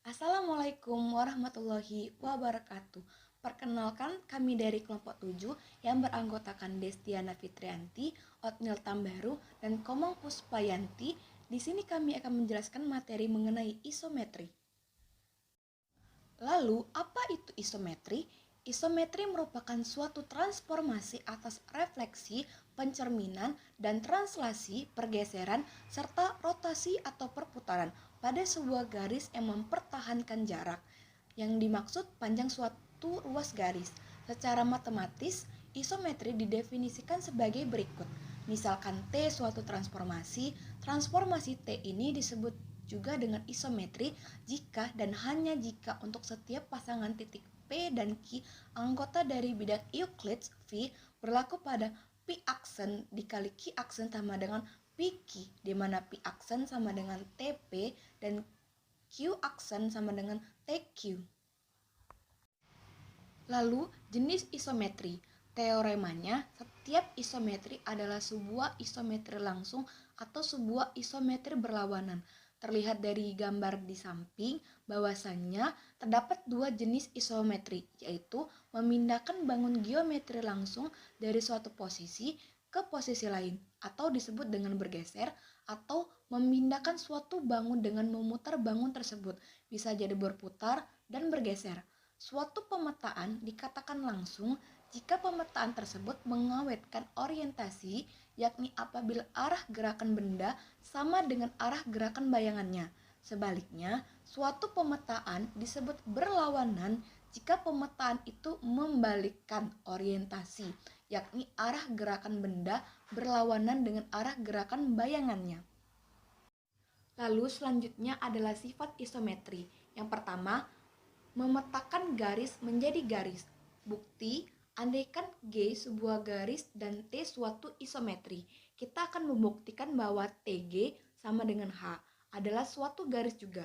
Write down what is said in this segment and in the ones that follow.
Assalamualaikum warahmatullahi wabarakatuh. Perkenalkan, kami dari kelompok 7 yang beranggotakan Destiana Fitrianti, Otnil Tambaru, dan Komong Puspayanti. Di sini kami akan menjelaskan materi mengenai isometri. Lalu, apa itu isometri? Isometri merupakan suatu transformasi atas refleksi, pencerminan, dan translasi, pergeseran, serta rotasi atau perputaran pada sebuah garis yang mempertahankan jarak. Yang dimaksud panjang suatu ruas garis. Secara matematis, isometri didefinisikan sebagai berikut. Misalkan T suatu transformasi, transformasi T ini disebut juga dengan isometri jika dan hanya jika untuk setiap pasangan titik P dan Q anggota dari bidang Euclides V berlaku pada P aksen dikali Q aksen sama dengan PQ, di mana P aksen sama dengan TP dan Q aksen sama dengan TQ. Lalu, jenis isometri. Teoremanya, setiap isometri adalah sebuah isometri langsung atau sebuah isometri berlawanan. Terlihat dari gambar di samping bahwasannya terdapat dua jenis isometri, yaitu memindahkan bangun geometri langsung dari suatu posisi ke posisi lain, atau disebut dengan bergeser, atau memindahkan suatu bangun dengan memutar bangun tersebut, bisa jadi berputar dan bergeser. Suatu pemetaan dikatakan langsung jika pemetaan tersebut mengawetkan orientasi, yakni apabila arah gerakan benda sama dengan arah gerakan bayangannya. Sebaliknya, suatu pemetaan disebut berlawanan jika pemetaan itu membalikkan orientasi, yakni arah gerakan benda berlawanan dengan arah gerakan bayangannya. Lalu selanjutnya adalah sifat isometri. Yang pertama, memetakan garis menjadi garis. Bukti, andaikan G sebuah garis dan T suatu isometri, kita akan membuktikan bahwa TG sama dengan H adalah suatu garis juga.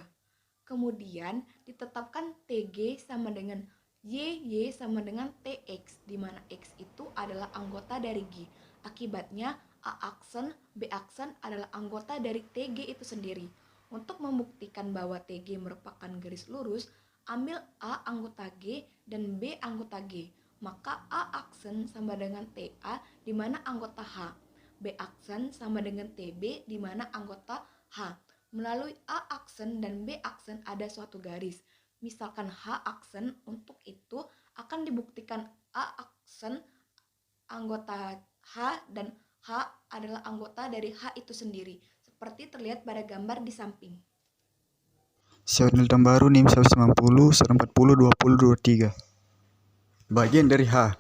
Kemudian ditetapkan TG sama dengan YY sama dengan TX, di mana X itu adalah anggota dari G. Akibatnya A aksen, B aksen adalah anggota dari TG itu sendiri. Untuk membuktikan bahwa TG merupakan garis lurus, ambil A anggota G dan B anggota G. Maka A aksen sama dengan TA di mana anggota H. B aksen sama dengan TB di mana anggota H. Melalui A aksen dan B aksen ada suatu garis. Misalkan H aksen, untuk itu akan dibuktikan A aksen anggota H dan H adalah anggota dari H itu sendiri. Seperti terlihat pada gambar di samping. Serial Tambaru NIM 190, 140, 20, 23. Bagian dari H.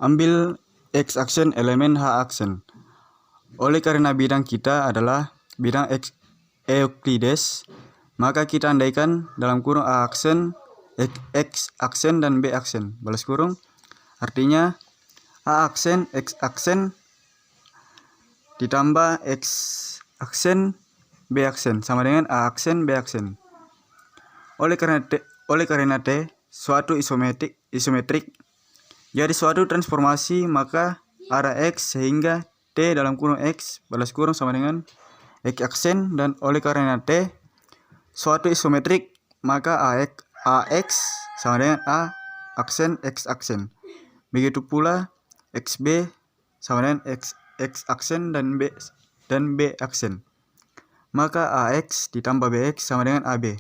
Ambil X aksen elemen H aksen. Oleh karena bidang kita adalah bidang Euclides, maka kita andaikan dalam kurung A aksen, X aksen dan B aksen. Balas kurung. Artinya A aksen, X aksen ditambah X aksen B aksen sama dengan A aksen B aksen. Oleh karena T suatu isometrik jadi suatu transformasi, maka arah X sehingga T dalam kurung X balas kurung sama dengan X aksen, dan oleh karena T suatu isometrik, maka AX sama dengan A aksen X aksen. Begitu pula XB sama dengan X aksen dan B aksen. Maka AX ditambah BX sama dengan AB.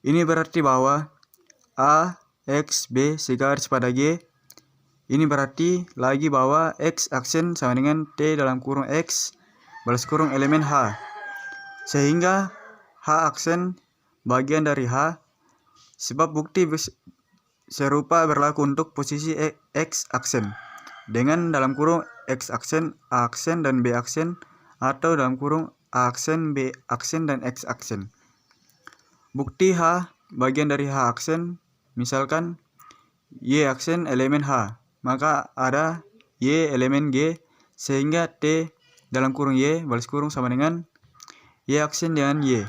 Ini berarti bahwa A, X, B segaris pada G. Ini berarti lagi bahwa X aksen sama dengan T dalam kurung X balas kurung elemen H. Sehingga H aksen bagian dari H, sebab bukti serupa berlaku untuk posisi X aksen dengan dalam kurung X aksen, A aksen, dan B aksen, atau dalam kurung A aksen, B aksen, dan X aksen. Bukti H bagian dari H aksen, misalkan Y aksen elemen H, maka ada Y elemen G, sehingga T dalam kurung Y balas kurung sama dengan Y aksen dengan Y.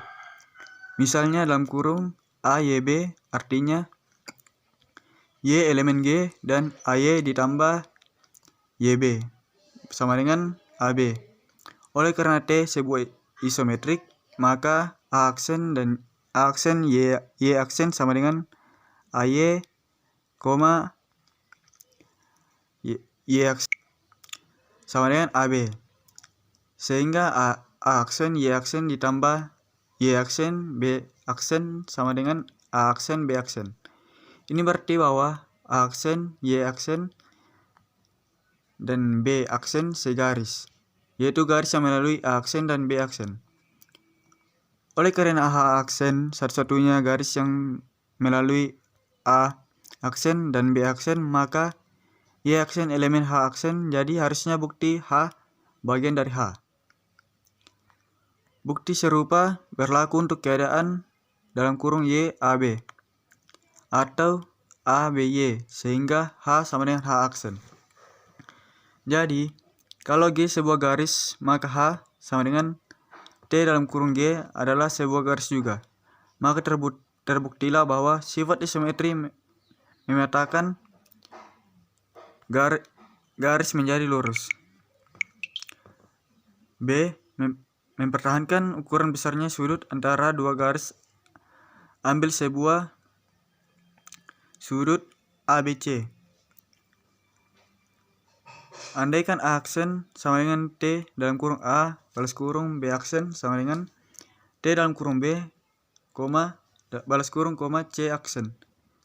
Misalnya dalam kurung AYB, artinya Y elemen G dan AY ditambah YB sama dengan AB. Oleh karena T sebuah isometrik, maka A aksen dan A aksen Y aksen sama dengan AY, Y aksen sama dengan AB. Sehingga A aksen Y aksen ditambah Y aksen B aksen sama dengan A aksen B aksen. Ini berarti bahwa A aksen, Y aksen, dan B aksen segaris, yaitu garis yang melalui A aksen dan B aksen. Oleh karena H aksen satu-satunya garis yang melalui A aksen dan B aksen, maka Y aksen elemen H aksen, jadi harusnya bukti H bagian dari H. Bukti serupa berlaku untuk keadaan dalam kurung Y AB atau A B Y, sehingga H sama dengan H aksen. Jadi, kalau G sebuah garis, maka H sama dengan T dalam kurung G adalah sebuah garis juga. Maka terbuktilah bahwa sifat isometri memetakan garis menjadi lurus. B. Mempertahankan ukuran besarnya sudut antara dua garis. Ambil sebuah sudut ABC. Andaikan A aksen sama dengan T dalam kurung A balas kurung B aksen sama dengan T dalam kurung B, balas kurung, C aksen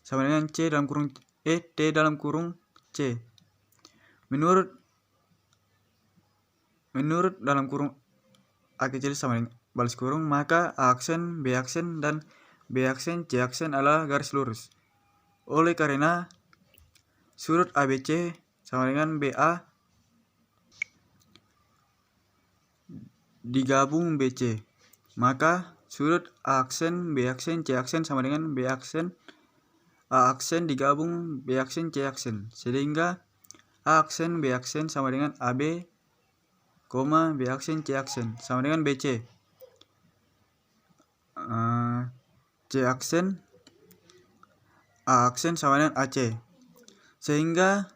sama dengan C dalam kurung T dalam kurung C. Menurut dalam kurung A kecil sama dengan balas kurung, maka A aksen, B aksen, dan B aksen, C aksen adalah garis lurus. Oleh karena sudut ABC sama dengan BA digabung BC, maka sudut A aksen, B aksen, C aksen sama dengan B aksen, A aksen digabung B aksen, C aksen, sehingga A aksen, B aksen sama dengan AB, B aksen, C aksen sama dengan BC. C aksen, A aksen sama dengan AC, sehingga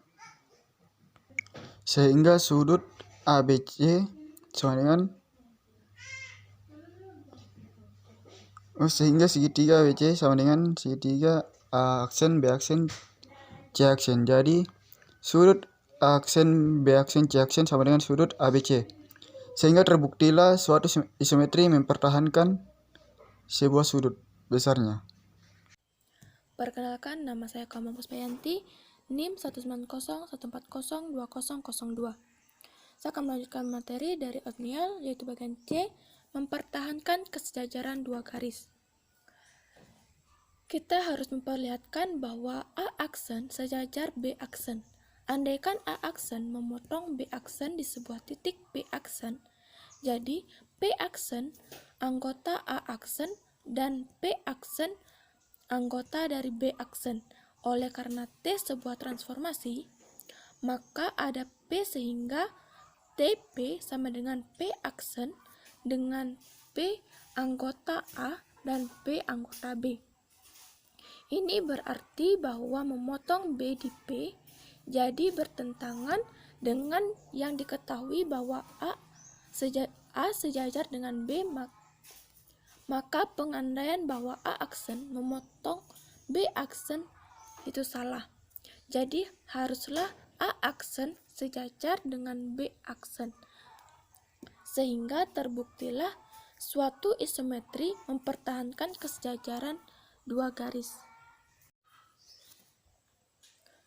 sudut ABC sama dengan sehingga segitiga ABC sama dengan segitiga A aksen, B aksen, C aksen. Jadi sudut A aksen, B aksen, C aksen sama dengan sudut ABC. Sehingga terbuktilah suatu isometri mempertahankan sebuah sudut besarnya. Perkenalkan, nama saya Kamang Puspayanti, NIM 190140202. Saya akan melanjutkan materi dari Oatmeal, yaitu bagian C, mempertahankan kesejajaran dua garis. Kita harus memperlihatkan bahwa A aksen sejajar B aksen. Andaikan A aksen memotong B aksen di sebuah titik B aksen, jadi P aksen anggota A aksen dan P aksen anggota dari B aksen. Oleh karena T sebuah transformasi, maka ada P sehingga TP sama dengan P aksen dengan P anggota A dan P anggota B. Ini berarti bahwa memotong B di P jadi bertentangan dengan yang diketahui bahwa A sejajar dengan B, maka pengandaian bahwa A aksen memotong B aksen itu salah. Jadi haruslah A aksen sejajar dengan B aksen. Sehingga terbuktilah suatu isometri mempertahankan kesejajaran dua garis.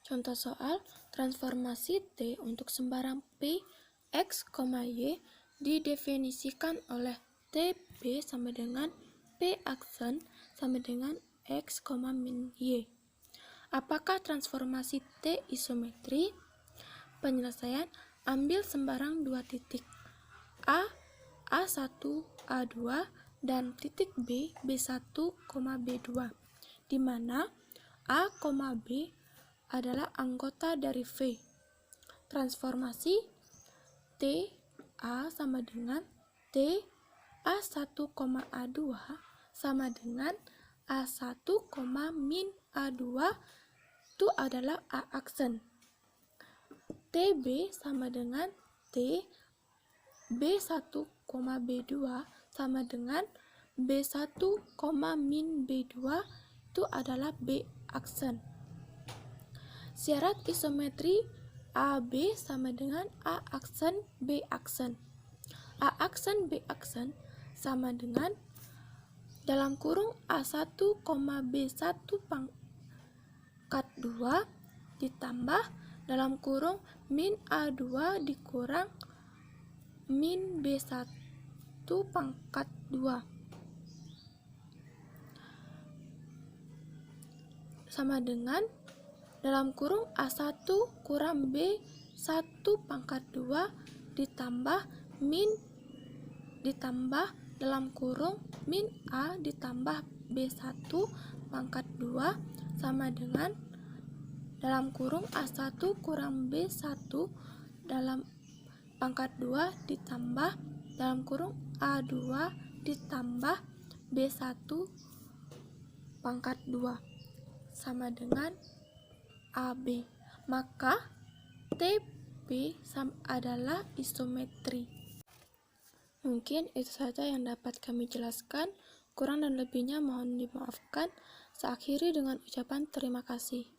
Contoh soal, transformasi T untuk sembarang P, X, Y didefinisikan oleh TP sama dengan P aksen sama dengan X, min Y. Apakah transformasi T isometri? Penyelesaian, ambil sembarang dua titik A, A1, A2, dan titik B, B1, B2, di mana A, B adalah anggota dari V. Transformasi T, A sama dengan T, A1, A2 sama dengan A1, min A2 itu adalah A aksen. TB sama dengan T, B1, B2 sama dengan B1, min B2 itu adalah B aksen. Syarat isometri AB sama dengan A aksen B aksen. A aksen B aksen sama dengan dalam kurung A1, B1 pangkat 2 ditambah dalam kurung min A2 dikurang min B1 pangkat 2 sama dengan dalam kurung A1 kurang B1 pangkat 2 ditambah dalam kurung min A ditambah B1 pangkat 2 sama dengan dalam kurung A1 kurang B1 dalam pangkat 2 ditambah dalam kurung A2 ditambah B1 pangkat 2 sama dengan AB. Maka TP adalah isometri. Mungkin itu saja yang dapat kami jelaskan. Kurang dan lebihnya mohon dimaafkan. Saya akhiri dengan ucapan terima kasih.